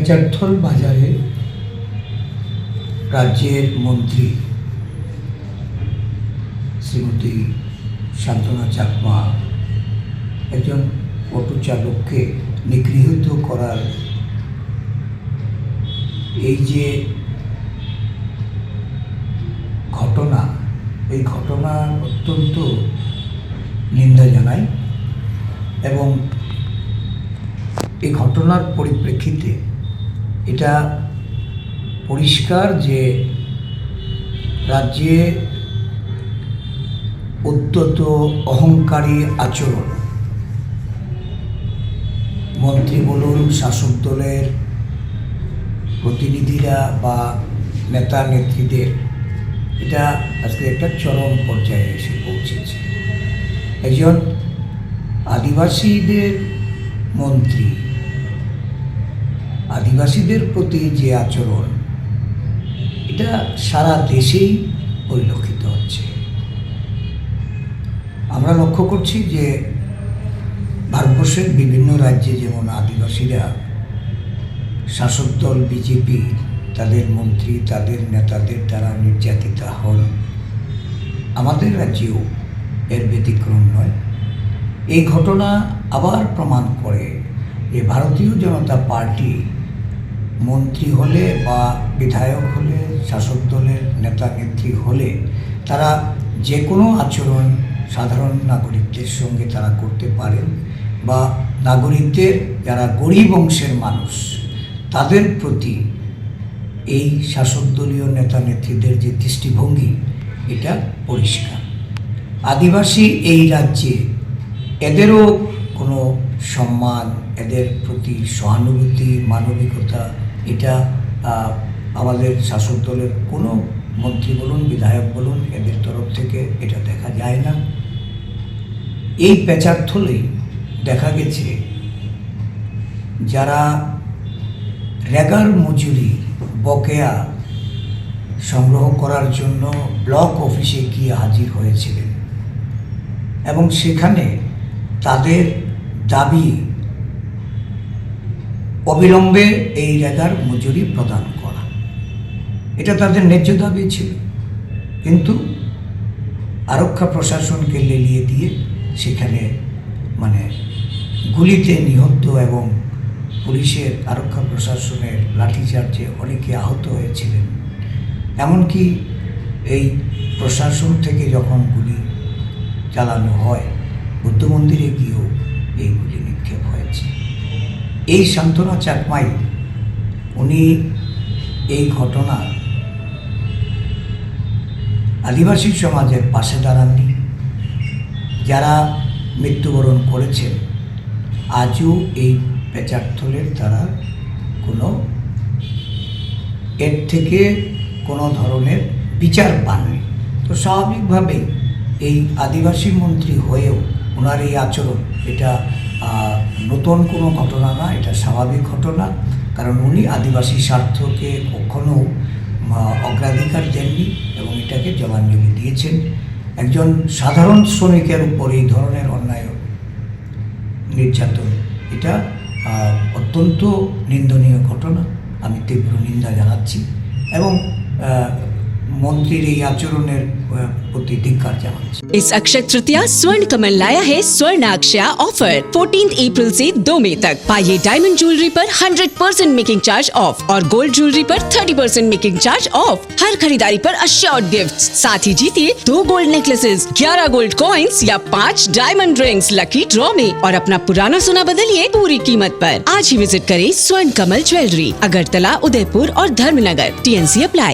পেচারথল বাজারে রাজ্যের মন্ত্রী শ্রীমতী শান্তনা চাকমা একজন অটো চালককে নিগৃহীত করার এই যে ঘটনা, এই ঘটনা অত্যন্ত নিন্দা জানাই এবং এই ঘটনার পরিপ্রেক্ষিতে এটা পরিষ্কার যে রাজ্যে উদ্যত অহংকারী আচরণ মন্ত্রী বলুন, শাসক দলের প্রতিনিধিরা বা নেতা নেত্রীদের, এটা আজকে একটা চরম পর্যায়ে এসে পৌঁছেছে। একজন আদিবাসীদের মন্ত্রী, আদিবাসীদের প্রতি যে আচরণ, এটা সারা দেশেই পরিলক্ষিত হচ্ছে। আমরা লক্ষ্য করছি যে ভারতবর্ষের বিভিন্ন রাজ্যে যেমন আদিবাসীরা শাসক দল বিজেপি, তাদের মন্ত্রী, তাদের নেতাদের দ্বারা নির্যাতিতা হন, আমাদের রাজ্যেও এর ব্যতিক্রম নয়। এই ঘটনা আবার প্রমাণ করে যে ভারতীয় জনতা পার্টি মন্ত্রী হলে বা বিধায়ক হলে, শাসক দলের নেতা নেত্রী হলে তারা যে কোনো আচরণ সাধারণ নাগরিকদের সঙ্গে তারা করতে পারেন বা নাগরিকদের যারা গরিব অংশের মানুষ তাদের প্রতি এই শাসক দলীয় নেতা নেত্রীদের যে দৃষ্টিভঙ্গি, এটা পরিষ্কার। আদিবাসী এই রাজ্যে এদেরও কোনো সম্মান, এদের প্রতি সহানুভূতি, মানবিকতা, এটা আমাদের শাসক দলের কোনো মন্ত্রী বলুন, বিধায়ক বলুন, এদের তরফ থেকে এটা দেখা যায় না। এই পেচারথলেই দেখা গেছে যারা রেগার মজুরি বকেয়া সংগ্রহ করার জন্য ব্লক অফিসে গিয়ে হাজির হয়েছিলেন এবং সেখানে তাদের দাবি অবিলম্বে এই রেগার মজুরি প্রদান করা, এটা তাদের ন্যায্য দাবি ছিল। কিন্তু আরক্ষা প্রশাসনকে লেলিয়ে দিয়ে সেখানে গুলিতে নিহত এবং পুলিশের, আরক্ষা প্রশাসনের লাঠিচার্জে অনেকে আহত হয়েছিলেন। এমনকি এই প্রশাসন থেকে যখন গুলি চালানো হয়, বুদ্ধ মন্দিরে গিয়েও এই গুলি নিক্ষেপ হয়েছে। এই শান্তনা চাকমাই, উনি এই ঘটনা আদিবাসী সমাজের পাশে দাঁড়াননি। যারা মৃত্যুবরণ করেছেন আজও এই পেচারথলের দ্বারা এর থেকে কোনো ধরনের বিচার পাননি। তো স্বাভাবিকভাবেই এই আদিবাসী মন্ত্রী হয়েও ওনার এই আচরণ, এটা নতুন কোনো ঘটনা না, এটা স্বাভাবিক ঘটনা। কারণ উনি আদিবাসী স্বার্থকে কখনো অগ্রাধিকার দেননি এবং এটাকে জলাঞ্জলি দিয়েছেন। একজন সাধারণ শ্রমিকের উপর এই ধরনের অন্যায় নির্যাতন, এটা অত্যন্ত নিন্দনীয় ঘটনা। আমি তীব্র নিন্দা জানাচ্ছি এবং मंत्री रे आचरणेर प्रति धिक्कार जानाচ্ছি। इस अक्षय तृतीया स्वर्ण कमल लाया है स्वर्ण अक्षया ऑफर 14 अप्रैल से 2 मई तक। पाइए डायमंड ज्वेलरी पर 100% मेकिंग चार्ज ऑफ और गोल्ड ज्वेलरी पर 30% मेकिंग चार्ज ऑफ। हर खरीदारी पर अश्योर्ड गिफ्ट्स, साथ ही जीतिए 2 गोल्ड नेकलेसेस, 11 गोल्ड कॉइन्स या 5 डायमंड रिंग्स लकी ड्रॉ में और अपना पुराना सोना बदलिए पूरी कीमत पर। आज ही विजिट करें स्वर्ण कमल ज्वेलरी, अगरतला, उदयपुर और धर्मनगर। TNC apply.